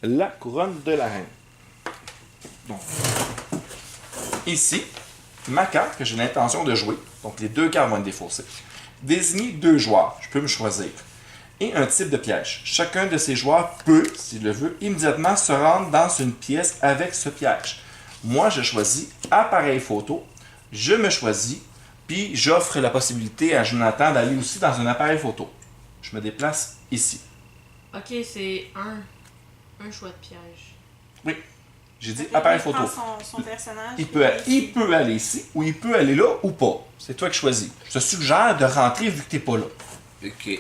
la couronne de la reine. Donc, ici, ma carte que j'ai l'intention de jouer, donc les deux cartes vont être défaussées, désigne deux joueurs, je peux me choisir, et un type de piège. Chacun de ces joueurs peut, s'il le veut, immédiatement se rendre dans une pièce avec ce piège. Moi, je choisis appareil photo, je me choisis, puis j'offre la possibilité à Jonathan d'aller aussi dans un appareil photo. Je me déplace ici. Ok, c'est un choix de piège. Oui, j'ai dit appareil photo. Son personnage. Il peut aller ici, ou il peut aller là, ou pas. C'est toi qui choisis. Je te suggère de rentrer vu que t'es pas là. Ok.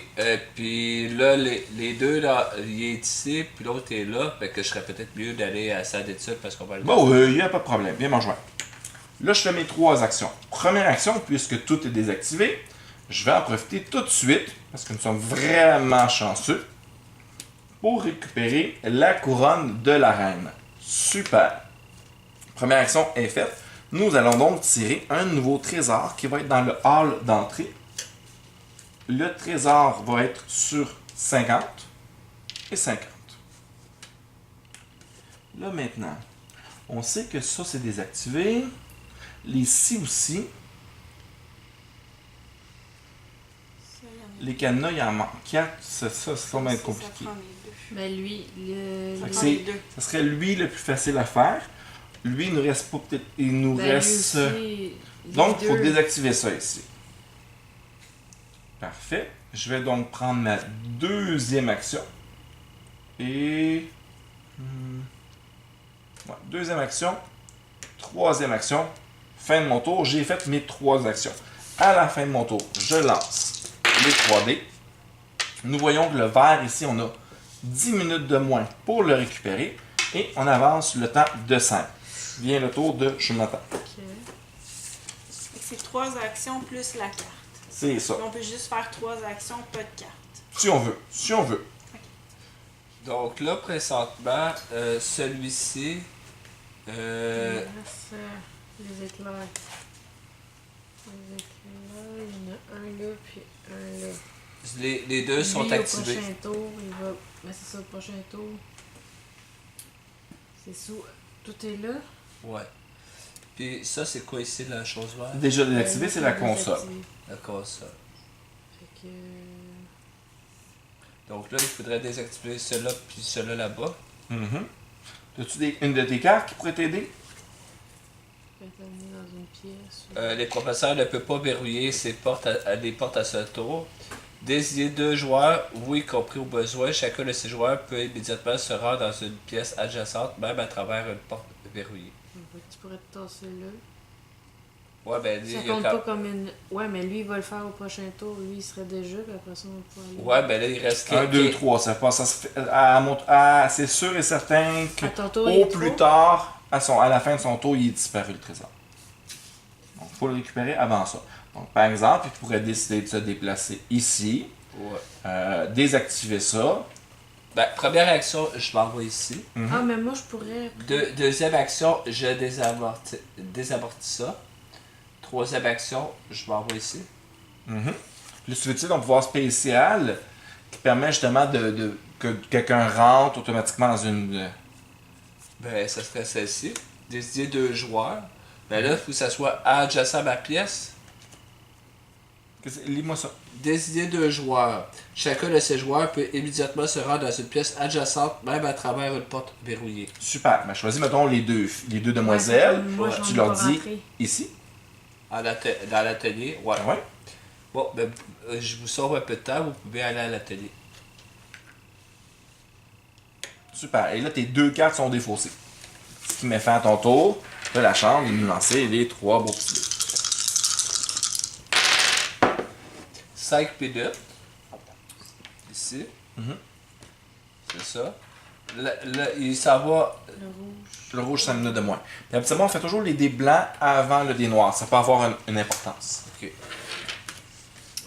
Puis là, les deux, là, il est ici, puis l'autre est là. Fait que je serais peut-être mieux d'aller à la salle d'études parce qu'on va le Bon, il n'y a pas de problème. Viens m'en joindre. Là, je te mets trois actions. Première action, puisque tout est désactivé, je vais en profiter tout de suite, parce que nous sommes vraiment chanceux, pour récupérer la couronne de la reine. Super. Première action est faite. Nous allons donc tirer un nouveau trésor qui va être dans le hall d'entrée. Le trésor va être sur 50 et 50. Là maintenant, on sait que ça c'est désactivé. Les ci aussi. Les cadenas, il en manque 4. Ça va être compliqué. Mais lui, Ça serait lui le plus facile à faire. Lui, il nous reste pas peut-être. Il nous reste. Donc, il faut désactiver ça ici. Parfait. Je vais donc prendre ma deuxième action. Et. Ouais, deuxième action. Troisième action. Fin de mon tour. J'ai fait mes trois actions. À la fin de mon tour, je lance les 3D. Nous voyons que le vert ici, on a 10 minutes de moins pour le récupérer. Et on avance le temps de 5. Vient le tour de Jonathan. Ok. C'est 3 actions plus la carte. C'est ça. On peut juste faire 3 actions, pas de carte. Si on veut. Si on veut. Donc là, présentement, celui-ci. Il reste les éclairs. Les éclairs, il y en a un là, puis un là. Les deux sont Lui, activés. Au prochain tour, il va. Mais c'est ça, au prochain tour. C'est sous. Tout est là. Ouais. Puis ça, c'est quoi ici, la chose verte? Déjà désactivé, c'est la console. Désactivé. La console. Fait que. Donc là, il faudrait désactiver cela puis cela là-bas. As-tu une de tes cartes qui pourrait t'aider? Je vais t'amener dans une pièce. Les professeurs ne peuvent pas verrouiller les portes à ce tour. Désigner deux joueurs, oui, compris au besoin. Chacun de ces joueurs peut immédiatement se rendre dans une pièce adjacente, même à travers une porte verrouillée. Tu pourrais te tasser là. Ouais, ben, Ça il y a compte pas comme une. Ouais, mais lui, il va le faire au prochain tour. Lui, il serait déjà, puis après ça, on va pouvoir aller. Ouais, ben là, il reste 1, 2, 3, ça passe. Ça se fait, c'est sûr et certain que À ton tour, au plus tard, à la fin de son tour, il est disparu le trésor. Donc, il faut le récupérer avant ça. Donc, par exemple, il pourrait décider de se déplacer ici, Ouais. désactiver ça. Ben, première action, je m'envoie ici. Ah, mais moi, je pourrais. Deuxième action, je désamortis ça. Troisième action, je m'envoie ici. Puis tu veux-tu donc pouvoir spécial qui permet justement que quelqu'un rentre automatiquement dans une. Ben, ça serait celle-ci. Désigner deux joueurs. Ben là, il faut que ça soit adjacent à ma pièce. Lis-moi ça. Désigner deux joueurs. Chacun de ces joueurs peut immédiatement se rendre dans une pièce adjacente, même à travers une porte verrouillée. Super. Ben, choisis, mettons, les deux demoiselles. Moi, j'en Tu ai leur pas dis rentré. ici. Dans l'atelier, ouais. Ouais. Bon, ben, je vous sauve un peu de temps, vous pouvez aller à l'atelier. Super. Et là, tes deux cartes sont défaussées. Ce qui met fin à ton tour de la chambre de nous lancer les trois beaux petits dés. 5 minutes. Ici. C'est ça. Là, il s'en va. Le rouge. Le rouge, 5 minutes de moins. Puis habituellement, on fait toujours les dés blancs avant le dé noir. Ça peut avoir une importance. Ok.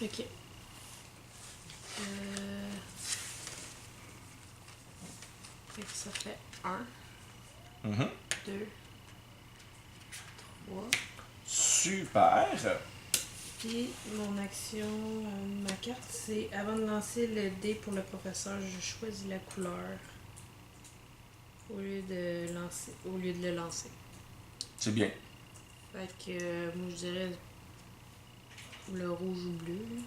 Ok. Fait que ça fait 1, 2, 3. Super. Puis mon action, ma carte, c'est avant de lancer le dé pour le professeur, je choisis la couleur. au lieu de le lancer. C'est bien. Fait que moi je dirais le rouge ou bleu. Là.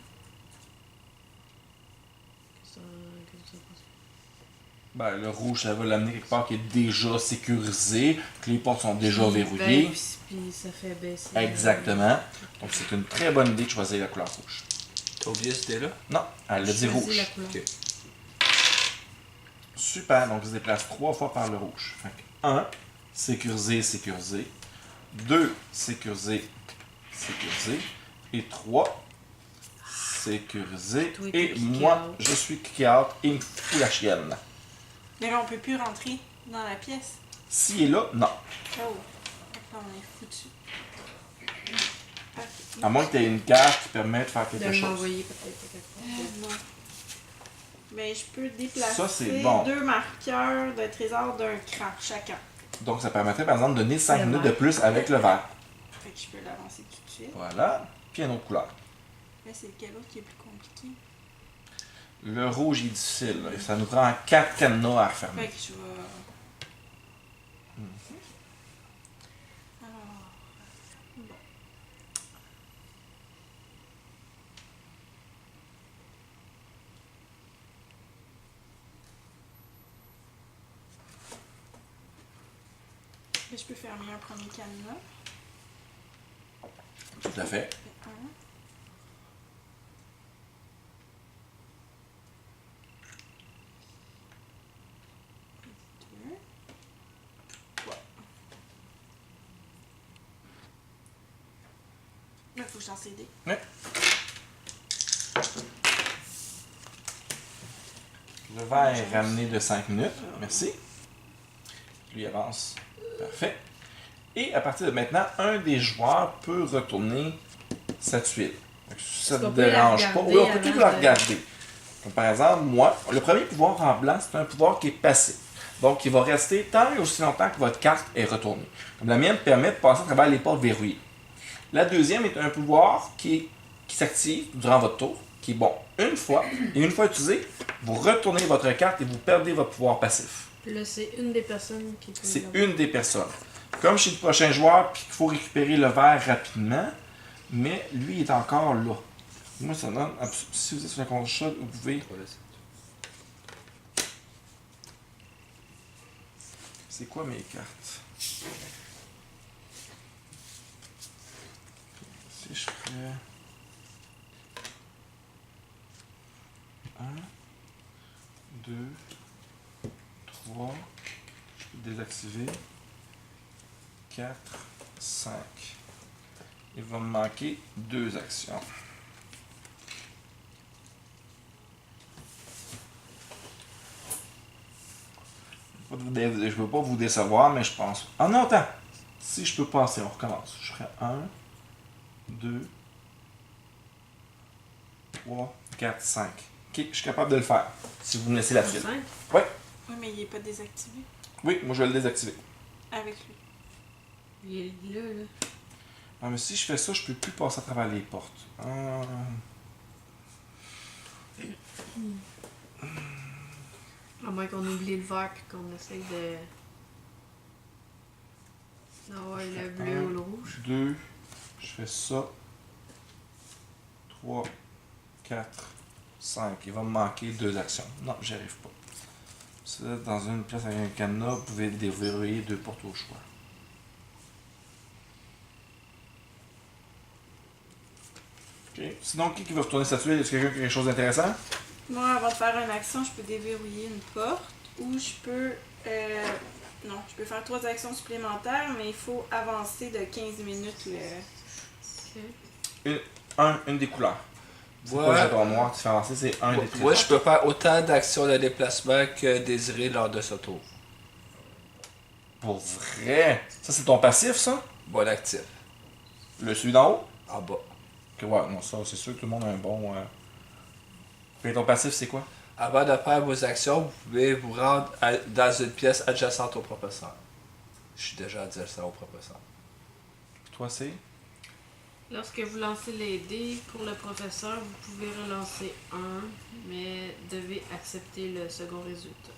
Qu'est-ce que t'en penses? Ben, le rouge, ça va l'amener quelque part qui est déjà sécurisé, que les portes sont déjà verrouillées. Puis ça fait baisser. Exactement. Donc, c'est une très bonne idée de choisir la couleur rouge. T'as oublié cette idée-là? Non, elle a dit Choisis rouge. la couleur. Ok. Super, donc il se déplace 3 fois par le rouge. Fait que 1, sécurisé, sécurisé. 2, sécurisé, sécurisé. Et 3, sécurisé. Toi, Et t'es moi, kick-out. je suis kick-out et il me fout la chienne. Mais là, on peut plus rentrer dans la pièce. S'il est là, non. Oh. Là, on est foutu. Ok. À moins que tu aies une carte qui permet de faire De quelque chose. l'envoyer peut-être quelque part. Non. Ben, je peux déplacer Ça, c'est bon. 2 marqueurs de trésor d'un cran chacun. Donc, ça permettrait, par exemple, de donner 5 Le minutes de vert. plus avec le vert. Fait que je peux l'avancer tout de suite. Voilà. Puis une autre couleur. Là, c'est lequel autre qui est plus compliqué? Le rouge est difficile. Là. Ça nous prend 4 cadenas à Fait refermer. que je vais... Alors... Bon. Là, je peux fermer un premier cadenas. Tout à fait. Fait un. Deux. Trois. Là, faut que j'en cédé. Le vert est ramené de 5 minutes. Merci. Lui avance. Parfait. Et à partir de maintenant, un des joueurs peut retourner sa tuile. Donc, si ça Est-ce ne qu'on te peut la dérange pas. regarder Oui, on peut tout avant la de- regarder. Comme par exemple, moi, le premier pouvoir en blanc, c'est un pouvoir qui est passif. Donc, il va rester tant et aussi longtemps que votre carte est retournée. Comme la mienne permet de passer à travers les portes verrouillées. La deuxième est un pouvoir qui s'active durant votre tour, qui est bon une fois, et une fois utilisé, vous retournez votre carte et vous perdez votre pouvoir passif. Là, c'est une des personnes qui peut. C'est l'avoir. une des personnes. Comme chez le prochain joueur, puis qu'il faut récupérer le verre rapidement, mais lui il est encore là. Moi, ça donne. Si vous êtes sur un contrôle, vous pouvez. C'est quoi mes cartes? Si je ferais. 1, 2, 3, je peux désactiver. 4, 5. Il va me manquer 2 actions. Je ne veux pas vous décevoir, mais je pense. Ah non, attends! Si je peux passer, on recommence. Je ferai 1, 2, 3, 4, 5. Ok, je suis capable de le faire. Si vous me laissez la tuile. 5. Ouais. Oui, mais il n'est pas désactivé Oui, moi je vais le désactiver. avec lui. Il est là, là. Ah, mais si je fais ça, je peux plus passer à travers les portes. À moins qu'on oublie le vert puis qu'on essaye de. d'avoir le bleu ou le rouge. 2, je fais ça. 3, 4, 5. Il va me manquer 2 actions. Non, j'y arrive pas. Si vous êtes dans une pièce avec un cadenas, vous pouvez déverrouiller 2 portes au choix. Ok. Sinon, qui va retourner sa tuile? Est-ce que quelqu'un qui a quelque chose d'intéressant? Moi, avant de faire une action, je peux déverrouiller une porte ou je peux. Non, je peux faire 3 actions supplémentaires, mais il faut avancer de 15 minutes le. Ok. Une des couleurs. C'est pas le Ouais. jeton noir qui fait avancer, c'est un des Moi, trésors. je peux faire autant d'actions de déplacement que désiré lors de ce tour. Pour vrai? Ça, c'est ton passif, ça? Bon actif. Le celui d'en haut? En bas. Ok, ouais, non, ça, c'est sûr que tout le monde a un bon. Et ton passif, c'est quoi? Avant de faire vos actions, vous pouvez vous rendre dans une pièce adjacente au professeur. Je suis déjà adjacent au professeur. Toi, c'est? Lorsque vous lancez les dés pour le professeur, vous pouvez relancer un, mais devez accepter le second résultat.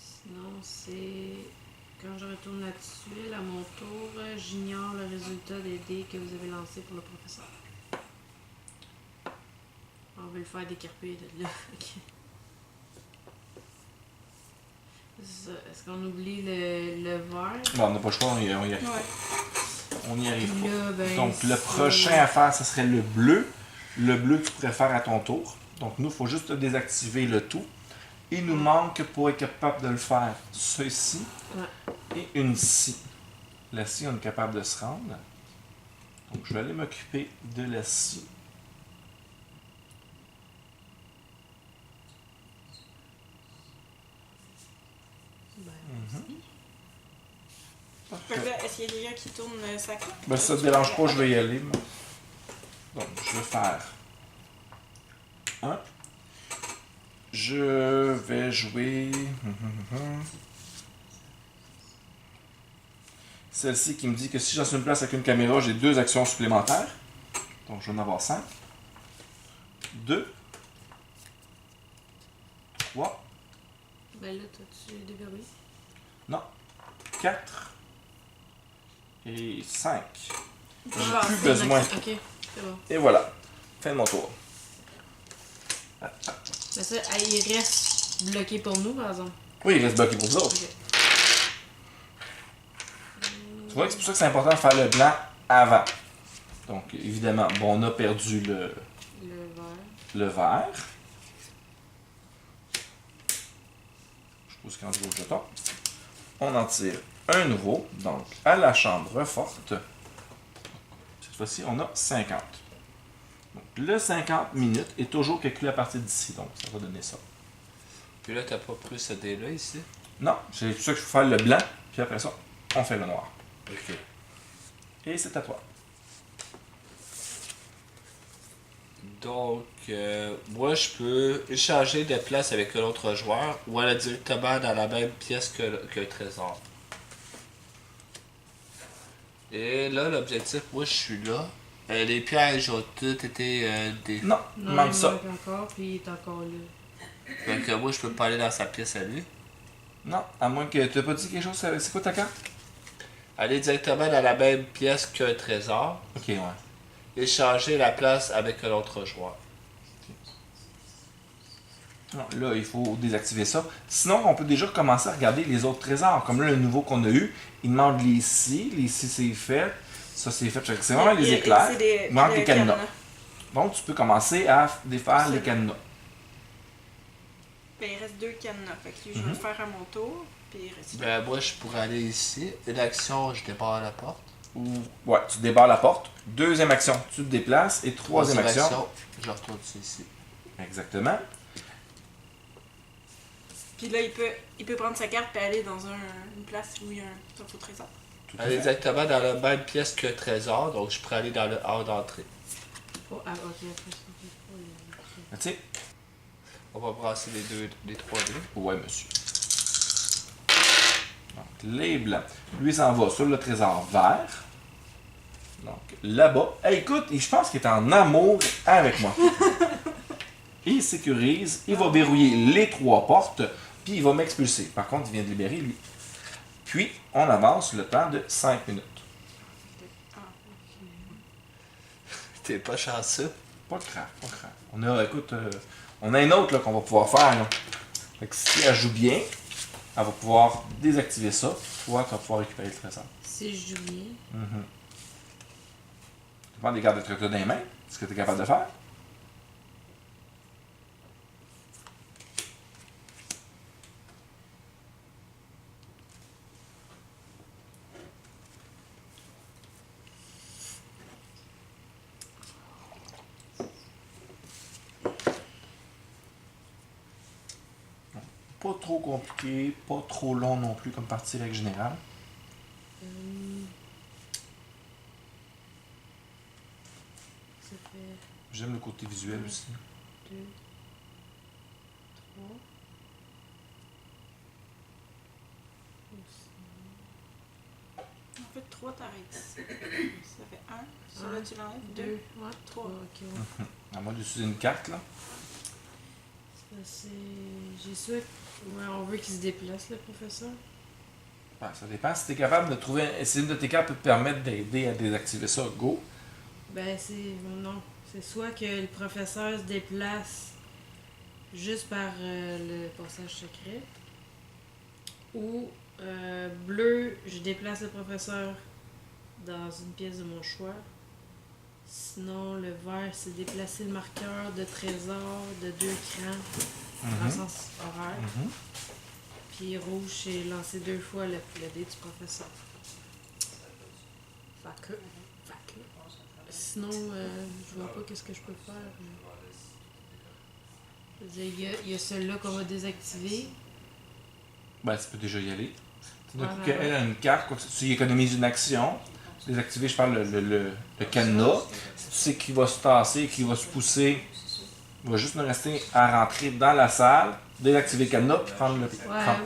Sinon, c'est quand je retourne là-dessus, à mon tour, j'ignore le résultat des dés que vous avez lancés pour le professeur. On va le faire décarper de là. Ok. C'est ça. Est-ce qu'on oublie le vert? Bon, on n'a pas le choix, on y arrive. Ouais. On n'y arrive pas. Là, ben, Donc, le c'est- prochain à faire, ce serait le bleu. Le bleu, tu pourrais faire à ton tour. Donc, nous, il faut juste désactiver le tout. Il nous manque, pour être capable de le faire, ceci et une scie. La scie, on est capable de se rendre. Donc, je vais aller m'occuper de la scie. Ben, Fait que là, est-ce qu'il y a quelqu'un qui tourne sa carte? Ben, ça ne dérange pas, je vais y aller. Moi. Donc, je vais faire un. Je vais jouer celle-ci qui me dit que si j'en suis une place avec une caméra, j'ai 2 actions supplémentaires. Donc, je vais en avoir 5. 2. 3. Ben là, t'as-tu déverrouillé? Non. 4. Et 5. Ah, Plus c'est besoin. Ok, c'est bon. Et voilà. Fin de mon tour. Mais ça, il reste bloqué pour nous, par exemple. Oui, il reste bloqué pour vous autres. Ok. Tu vois que c'est pour ça que c'est important de faire le blanc avant. Donc, évidemment, bon, on a perdu Le vert. le vert. Je pose quand je le jeton. On en tire un nouveau. Donc, à la chambre forte. Cette fois-ci, on a 50. Donc, le 50 minutes est toujours calculé à partir d'ici. Donc, ça va donner ça. Puis là, t'as pas pris ce dé-là ici? Non, c'est pour ça qu'il faut faire le blanc. Puis après ça, on fait le noir. Ok. Et c'est à toi. Donc, moi, je peux échanger de place avec un autre joueur ou aller directement dans la même pièce que le trésor. Et là, l'objectif, moi, je suis là. Les pièges ont toutes été des... Non, il Non, manque il ça. manque encore, puis il est encore là. Donc, moi, je peux pas aller dans sa pièce à lui. Non, à moins que tu n'aies pas dit quelque chose. C'est quoi ta carte? Aller directement dans la même pièce qu'un trésor. Ok, ouais. Échanger la place avec un autre joueur. Non, là, il faut désactiver ça. Sinon, on peut déjà commencer à regarder les autres trésors. Comme là, le nouveau qu'on a eu, il demande les scies. Les scies, c'est fait. Ça, c'est fait. C'est vraiment les éclairs. C'est des, Il manque le les cadenas. cadenas. Donc, tu peux commencer à défaire C'est les bon. cadenas. Ben, il reste 2 cadenas. Fait que je vais le faire à mon tour. Puis il reste. Ben, moi, je pourrais aller ici. Une action, je débarre la porte. Ou, ouais, tu débarres la porte. Deuxième action, tu te déplaces. Et troisième action. je retourne ici. Exactement. Puis là, il peut prendre sa carte et aller dans une place où il y a un faux trésor. Tout à Aller fait. directement dans la même pièce que le trésor, donc je pourrais aller dans le hall d'entrée. Oh, ah, ok, après ça. Ok. Tu sais, On va brasser les 3 dés. ouais, monsieur. Donc, les blancs. Lui s'en va sur le trésor vert. Donc, là-bas. Hey, écoute, je pense qu'il est en amour avec moi. Il sécurise, il va verrouiller les 3 portes, puis il va m'expulser. Par contre, il vient de libérer lui. Puis, on avance le temps de 5 minutes. T'es pas chanceux. Pas de grave, pas de grave. On a, écoute, on a une autre là, qu'on va pouvoir faire. Là. Fait que si elle joue bien, elle va pouvoir désactiver ça. Toi, tu vas pouvoir récupérer le trésor. Si je joue bien. Tu prends des cartes de trésor dans les mains. C'est ce que tu es capable de faire. Pas trop compliqué, pas trop long non plus comme partie règle générale. Ça fait J'aime le côté visuel aussi. 2, 3. En fait, 3 t'arrêtes ici. Ça fait 1. Celui-là, tu l'enlèves. 2. 2, ouais, 3. Ok, ouais. À moi d'utiliser une carte là. J'ai souhaité. Ouais, on veut qu'il se déplace, le professeur. Ben, ça dépend. Si tu es capable de trouver. Si une de tes cartes peut te permettre d'aider à désactiver ça, go. Ben, c'est. Non. C'est soit que le professeur se déplace juste par le passage secret, ou bleu, je déplace le professeur dans une pièce de mon choix. Sinon, le vert, c'est déplacer le marqueur de trésor de 2 crans dans le sens horaire. Puis rouge, c'est lancer 2 fois le dé du professeur. Fait que. Sinon, je vois pas qu'est-ce que je peux faire. Je veux dire, il y a celui-là qu'on va désactiver. Ben, tu peux déjà y aller. D'un coup, Ouais. qu'elle a une carte, quoi que tu économises une action. Désactiver, je parle le cadenas. Si tu sais qu'il va se tasser, qu'il va se pousser, il va juste nous rester à rentrer dans la salle, désactiver le cadenas, puis prendre le. Ouais,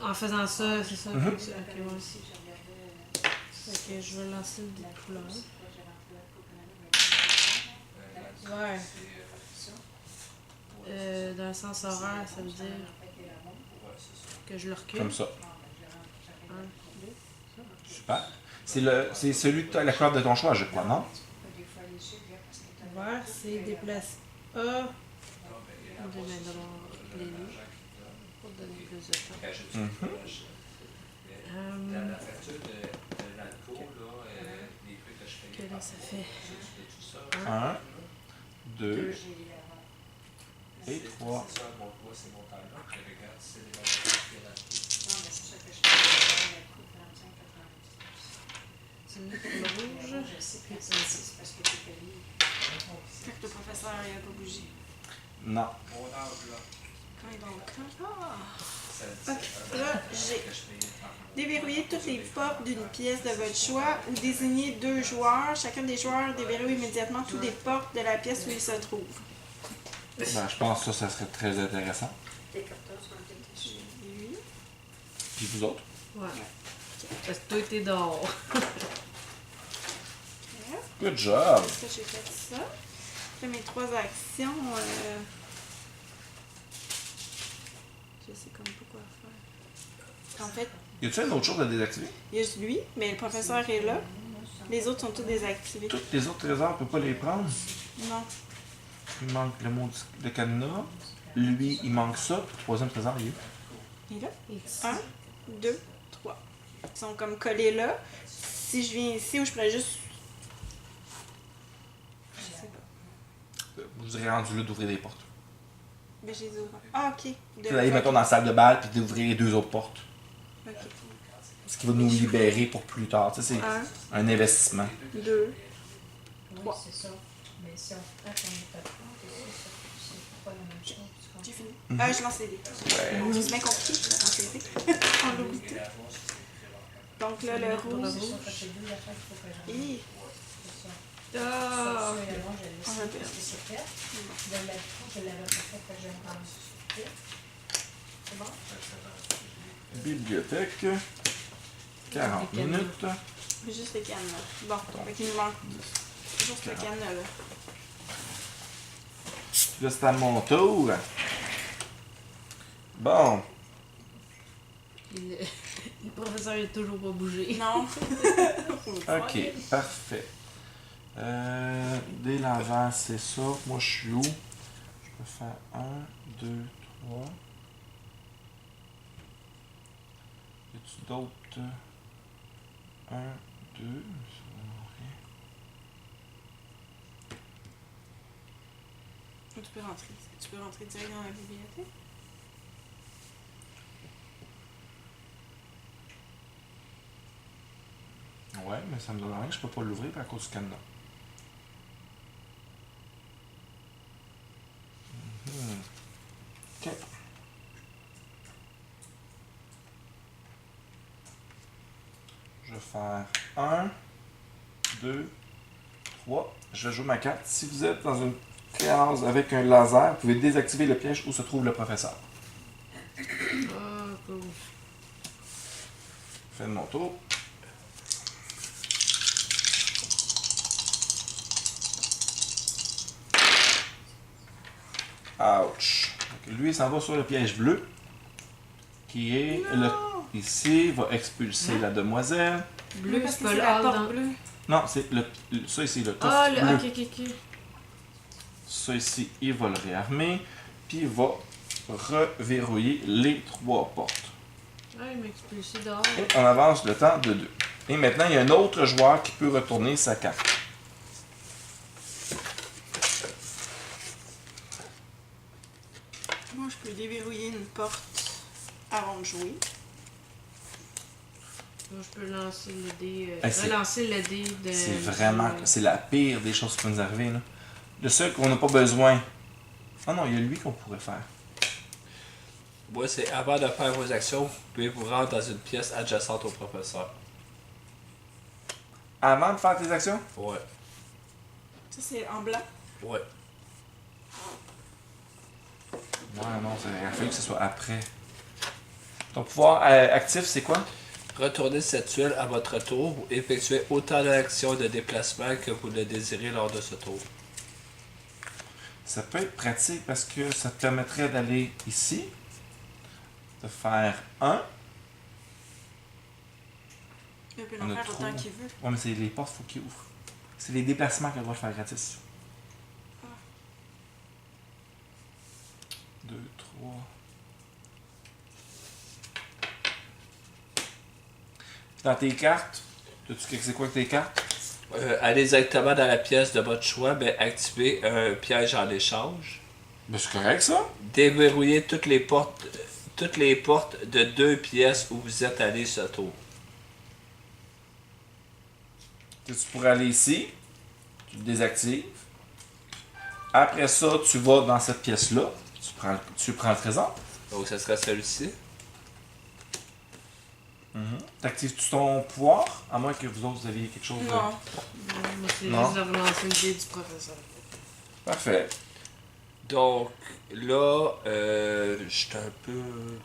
en faisant ça, c'est ça. Mhm. Ok, ouais. Fait que je vais lancer le dé de couleur. Ouais. Dans le sens horaire, ça veut dire que je le recule. Comme ça. 1, 2. Super. C'est celui de la couleur de ton choix, je crois, non? Vert, c'est déplace A. On donne d'abord les deux pour donner plus de temps. Que là, ça fait 1, 2 et 3. c'est une pour le rouge. Puis ici. Fait que le professeur il a pas bougé. Non. Quand il va au camp. Ah! Ok, là, j'ai déverrouillé toutes les portes d'une pièce de votre choix ou désigné 2 joueurs. Chacun des joueurs déverrouille immédiatement toutes les portes de la pièce où il se trouve. Ben, je pense que ça serait très intéressant. Lui. Puis vous autres? Ouais. Parce que toi, t'es dehors. Good job! Ça, j'ai fait ça. Après mes 3 actions, je sais comme pas quoi faire. En fait, Y a-tu une autre chose à désactiver? il y a juste lui, mais le professeur est là. Les autres sont tous désactivés. Tous les autres trésors, on peut pas les prendre. Non. Il manque le mot de cadenas. Lui, il manque ça. Puis le troisième trésor, il est où? Il est là. Et ici. 1, 2, 3. Ils sont comme collés là. Si je viens ici, où je pourrais juste. Je sais pas. Vous aurez rendu là d'ouvrir des portes. Mais je les ouvre. Ah, ok. Vous allez, mettons, dans la salle de bal, puis d'ouvrir les 2 autres portes. Ok. Ce qui va nous libérer pour plus tard. Tu sais, c'est 1, un investissement. 2. Oui, c'est ça. Mais si on fait comme on fait c'est pas la même chose. J'ai fini. Mhm. Je lance les dés. Ouais. C'est bien compliqué. Je lance les dés. On l'oublie tout. Donc là, le rouge. C'est 2 affaires qu'il faut que j'en Hi. C'est ça. Ah! Ça, et avant, je l'ai On va laissé, perdre. parce que c'est fait. De la fois, je l'avais pas fait, que je l'ai rendu sur le fait. C'est bon? Bibliothèque. 40 minutes. Juste le cadenas. Bon, fait qu'il nous manque juste le cadenas là. Là, c'est à mon tour. Bon. Puis le professeur est toujours pas bougé. Non. Ok, parfait. Des lavants, c'est ça. Moi, je suis où? Je peux faire 1, 2, 3. Y a-tu d'autres? 1, 2. Tu peux rentrer. Tu peux rentrer direct dans la bibliothèque. Ouais, mais ça me donne rien. Je peux pas l'ouvrir à cause du cadenas. Ok. Je vais faire 1, 2, 3. Je vais jouer ma carte. Si vous êtes dans une case avec un laser, vous pouvez désactiver le piège où se trouve le professeur. Ah, cool. Fin de mon tour. Ouch. lui, il s'en va sur le piège bleu. Qui est ici. Il va expulser la demoiselle. Bleu, parce c'est que pas c'est le la hall porte dans... bleue. Non, c'est ça ici, le toft Ah, bleu. ok. Ça ici, il va le réarmer. Puis il va reverrouiller les 3 portes. Ah, il m'a expulsé dehors. Et on avance le temps de 2. Et maintenant, il y a un autre joueur qui peut retourner sa carte. Moi, je peux déverrouiller une porte avant de jouer. Moi, je peux lancer le dé... Hey, c'est- relancer le dé de... C'est vraiment... C'est la pire des choses qui peuvent nous arriver, là. Le seul qu'on n'a pas besoin... Ah non, il y a lui qu'on pourrait faire. Moi, c'est avant de faire vos actions, vous pouvez vous rendre dans une pièce adjacente au professeur. Avant de faire tes actions? Ouais. Ça, c'est en blanc. Ouais. Ouais, non, il a fallu que ce soit après. Ton pouvoir actif, c'est quoi? Retournez cette tuile à votre tour. Vous effectuez autant d'actions de déplacement que vous le désirez lors de ce tour. Ça peut être pratique parce que ça te permettrait d'aller ici, de faire 1. Il peut On en a faire autant trop. qu'il veut. Ouais, mais c'est les portes, faut qu'il ouvre. C'est les déplacements qu'elle doit faire gratis. 2, 3. Dans tes cartes, c'est quoi tes cartes? Allez directement dans la pièce de votre choix, mais activez un piège en échange. Ben, c'est correct ça. Déverrouillez toutes les portes de 2 pièces où vous êtes allé ce tour. Tu pourrais aller ici, tu le désactives. Après ça, tu vas dans cette pièce-là, tu prends le trésor. Donc, ce sera celui-ci. T'actives-tu ton pouvoir? À moins que vous autres, vous aviez quelque chose de... Non. Moi, c'est Non. juste de relancer le dé du professeur. Parfait. Donc, là, je suis un peu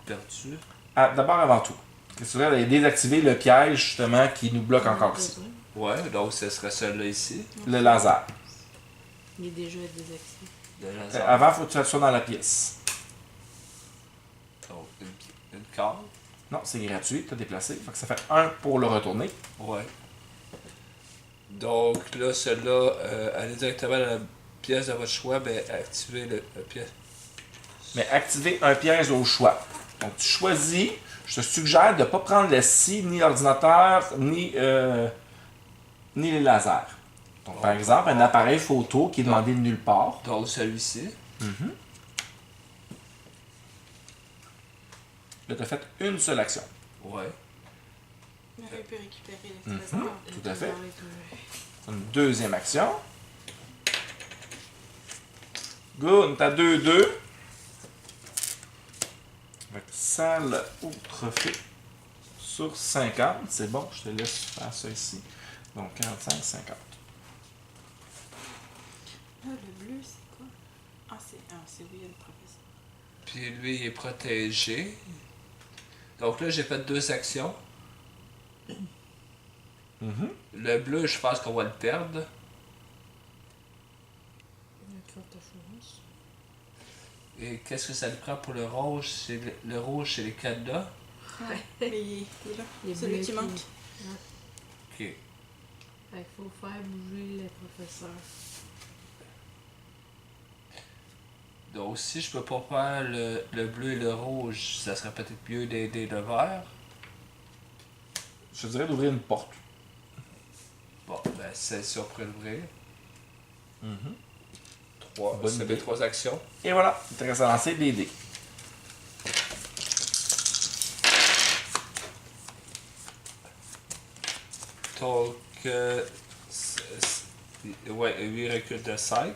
perdu. Ah, d'abord, avant tout, qu'est-ce que tu veux aller désactiver le piège, justement, qui nous bloque encore ici. Ouais, donc ce serait celui-là ici. Le laser. Il est déjà désactivé. Le laser. Avant, il faut que tu sois dans la pièce. Donc, une carte. Non, c'est gratuit, tu as déplacé. Fait que ça fait 1 pour le retourner. Ouais. Donc, là, celui-là, allez directement dans la pièce de votre choix, ben, activez le pièce. Mais activer un piège au choix. Donc, tu choisis. Je te suggère de ne pas prendre le scie, ni l'ordinateur, ni les lasers. Donc, par exemple, un appareil photo qui est demandé de nulle part. Donc, celui-ci. Là, tu as fait une seule action. Ouais. Il peut récupérer le trésor. Tout à fait. Une deuxième action. Good, t'as 2-2. Avec salle ou trophée sur 50. C'est bon, je te laisse faire ça ici. Donc 45, 50. Là, le bleu, c'est quoi? Ah, c'est oui, le professeur. Puis lui, il est protégé. Donc là, j'ai fait 2 actions. Le bleu, je pense qu'on va le perdre. Il y a de fortes chances. Et qu'est-ce que ça lui prend pour le rouge? C'est le rouge, c'est les cadenas. Ouais. Mais il est là. Les Celui bleus qui manque. Ok. Fait qu'il faut faire bouger le professeur. Donc si je peux pas faire le bleu et le rouge, ça serait peut-être mieux d'aider le vert. Je te dirais d'ouvrir une porte. Bon, ben c'est si on pourrait l'ouvrir. 3, Bonne c'est idée. mes 3 actions. Et voilà, il te reste à lancer des dés. Donc, ouais, lui il recule de 5.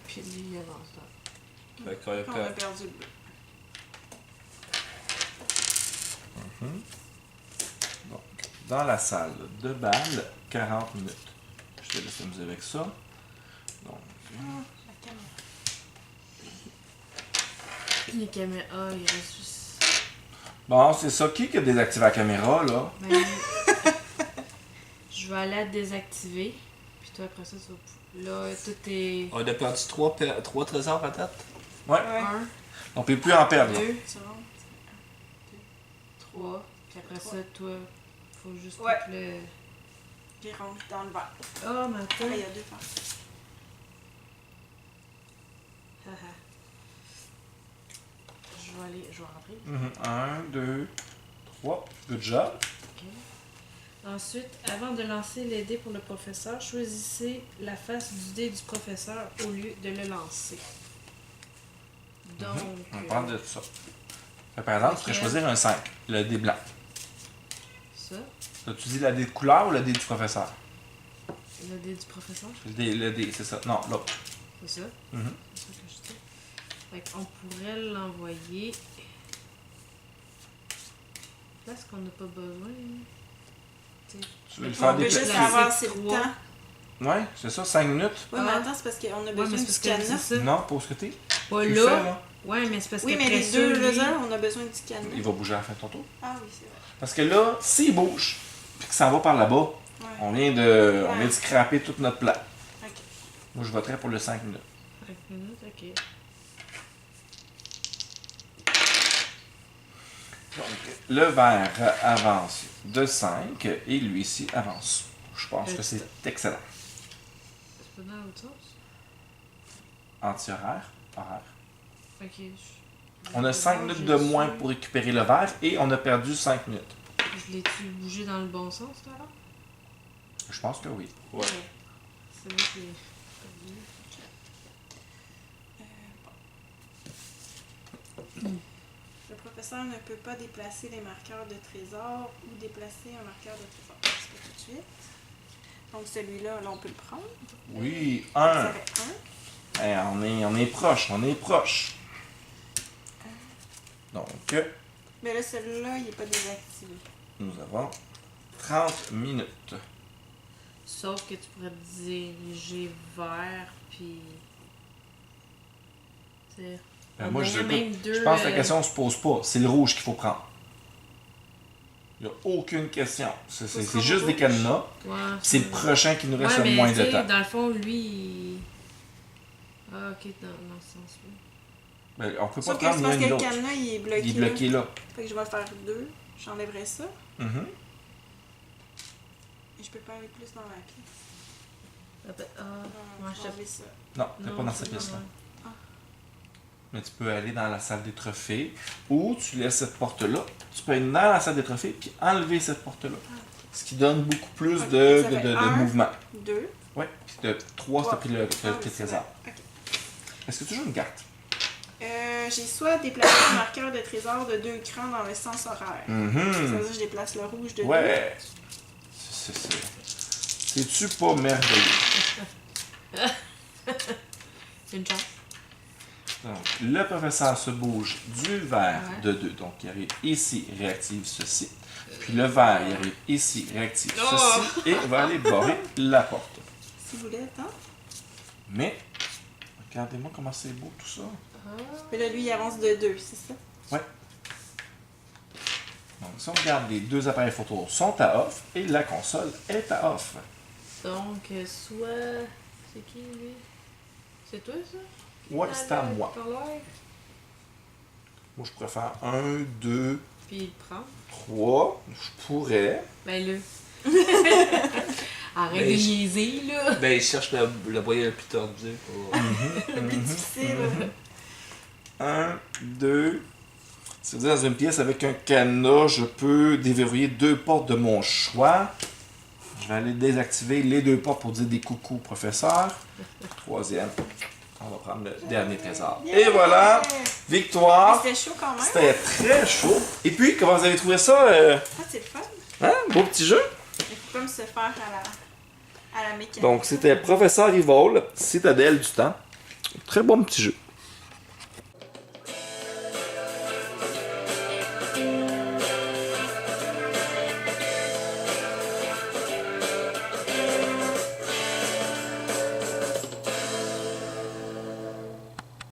Puis lui, il avance là. Fait qu'on a On a perdu le bleu. Donc, dans la salle, 2 balles, 40 minutes. Je te laisse amuser avec ça. Donc, La caméra. Les caméras, il reste juste... bon, c'est ça. Qui a désactivé la caméra, là? Ben, je vais aller la désactiver. Puis toi, après ça, tu vas... Là, tout est... On a perdu 3 trésors à date. Ouais. Ouais. 1. On peut plus en perdre. 2, c'est bon. 3. Puis après ça, toi, faut juste Ouais. tout le... J'ai rendu dans le verre. Oh, mais Là, attends. il y a 2 faces. Haha. Je vais rentrer. 1, 2, 3. Good job. Ok. Ensuite, avant de lancer les dés pour le professeur, choisissez la face du dé du professeur au lieu de le lancer. Donc, On va prendre de ça. Fait, par exemple, tu pourrais choisir un 5, le dé blanc. ça, As-tu dit le dé de couleur ou le dé du professeur? le dé du professeur, Le dé, c'est ça. Non, l'autre. c'est ça. Mhm. C'est ça que je dis. Fait qu'on pourrait l'envoyer. Là, est-ce qu'on n'a pas besoin? Hein? T'sais, Tu veux le On faire peut juste déplacer? avancer le trois. temps. Ouais, c'est ça, 5 minutes. Oui, mais Ah. attends, c'est parce qu'on a Ouais, besoin mais c'est du parce que cadenas. c'est ça. Non, pour ce que t'es. Pas Tu le fais, là. là. Ouais, mais c'est parce Oui, que mais après les ça, deux lui- heures, on a besoin du cadenas. Il va bouger à la fin de ton tour. Ah oui, c'est vrai. Parce que là, s'il bouge, puis qu'il s'en va par là-bas, Ouais. on vient de scraper toute notre plat. Ok. Moi, je voterais pour le 5 minutes. 5 minutes, ok. Donc, le vert avance de 5 et lui ici avance. Je pense que c'est excellent. C'est pas dans l'autre sens? Anti-horaire, horaire. Ok. On a 5 minutes de moins pour récupérer le vert et on a perdu 5 minutes. Je l'ai-tu bougé dans le bon sens, tout à l'heure? Je pense que oui. Ouais. C'est vrai que... Le professeur ne peut pas déplacer les marqueurs de trésor ou déplacer un marqueur de trésor. Je sais pas tout de suite. Donc celui-là, là, on peut le prendre. Oui, Ça 1. fait 1. On est proche, on est proche. Donc, Mais là, celui-là, il n'est pas désactivé. nous avons 30 minutes. Sauf que tu pourrais te diriger vers, puis... C'est... on Moi, je aurait même deux... Je pense que la question ne se pose pas. C'est le rouge qu'il faut prendre. Il n'y a aucune question. C'est prendre juste des rouge. cadenas. Ouais, C'est le prochain qui nous reste ouais, le mais moins tu de sais, temps. dans le fond, lui, il... Ah, ok, dans ce sens-là. Ben, on peut pas Sauf que prendre c'est ni parce un que ni le l'autre. cadenas, il est bloqué. Il est bloqué là. Fait que je vais faire 2. J'enlèverai ça. Mhm. Et je peux pas aller plus dans la pièce. Ah, Non, ouais, je vais enlever ça. Non, t'es non, pas dans c'est cette pièce-là. normal. Mais tu peux aller dans la salle des trophées ou tu laisses cette porte-là. Tu peux aller dans la salle des trophées puis enlever cette porte-là. Ce qui donne beaucoup plus Ok, de, ça fait de un. mouvement. 2. Ouais. Puis de 3, tu as pris le Ah, oui, c'est trésor. vrai. Ok. Est-ce que tu joues une carte? J'ai soit déplacé un marqueur de trésor de 2 crans dans le sens horaire. Ça veut dire que je déplace le rouge de 2. Ouais. C'est-tu pas merveilleux? C'est une chance. Donc, le professeur se bouge du vert Ouais. de 2. Donc, il arrive ici, réactive ceci. Puis le vert, il arrive ici, réactive Oh! ceci. Et va aller barrer la porte. Si vous voulez, attends. Mais, regardez-moi comment c'est beau tout ça. Mais là, lui, il avance de 2, c'est ça? Ouais. Donc, si on regarde, les deux appareils photo sont à off et la console est à off. Donc, soit... C'est qui, lui? C'est toi, ça? Ouais, Dans c'est à le moi. parloir? Moi, je pourrais faire 1, 2, Puis il prend. 3. Je pourrais. Ben là. Arrête Ben, de je- niaiser, là. Ben, il cherche le moyen le plus tordu pour. Le plus difficile. 1, 2. Ça veut dire dans une pièce avec un cadenas, je peux déverrouiller 2 portes de mon choix. Je vais aller désactiver les 2 portes pour dire des coucous au professeur. Troisième, on va prendre le dernier trésor. Yeah! Et voilà, Mais victoire. c'était chaud quand même. C'était très chaud. Et puis, comment vous avez trouvé ça? Ah, c'est le fun. Hein? Beau petit jeu? Il faut comme se faire à la mécanique. Donc, c'était Professeur Rivol, Citadelle du Temps. Très bon petit jeu.